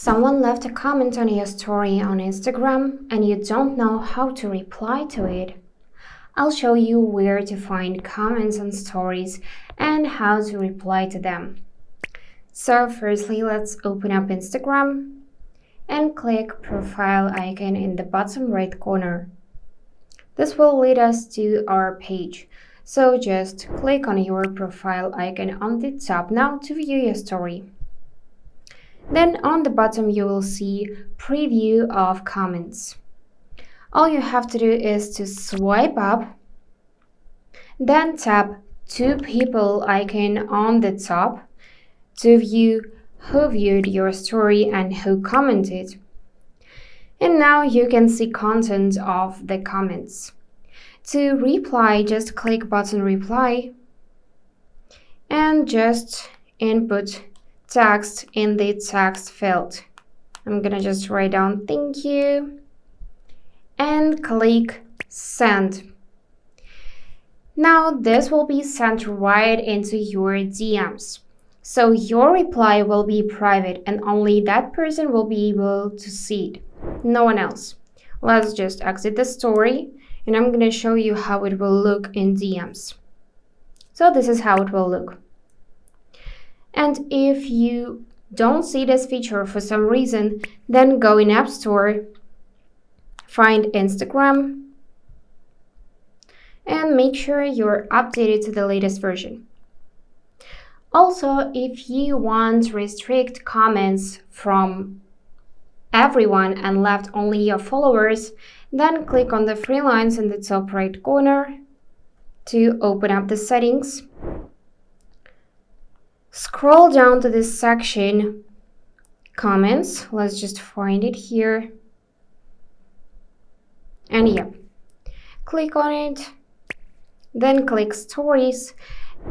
Someone left a comment on your story on Instagram and you don't know how to reply to it. I'll show you where to find comments on stories and how to reply to them. So firstly, let's open up Instagram and click profile icon in the bottom right corner. This will lead us to our page. So just click on your profile icon on the top now to view your story. Then on the bottom you will see preview of comments. All you have to do is to swipe up, then tap two people icon on the top to view who viewed your story and who commented. And now you can see content of the comments. To reply, just click button reply and just input text in the text field. I'm gonna just write down thank you and click send. Now this will be sent right into your DMs. So your reply will be private and only that person will be able to see it, no one else. Let's just exit the story and I'm gonna show you how it will look in DMs. So this is how it will look. And if you don't see this feature for some reason, then go in App Store, find Instagram, and make sure you're updated to the latest version. Also, if you want to restrict comments from everyone and left only your followers, then click on the three lines in the top right corner to open up the settings. Scroll down to this section, comments. Let's just find it here. And yeah, click on it, then click stories,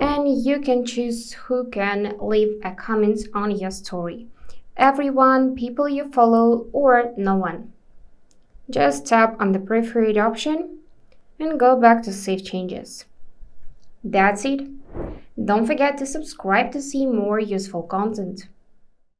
and you can choose who can leave a comment on your story. Everyone, people you follow, or no one. Just tap on the preferred option and go back to save changes. That's it. Don't forget to subscribe to see more useful content.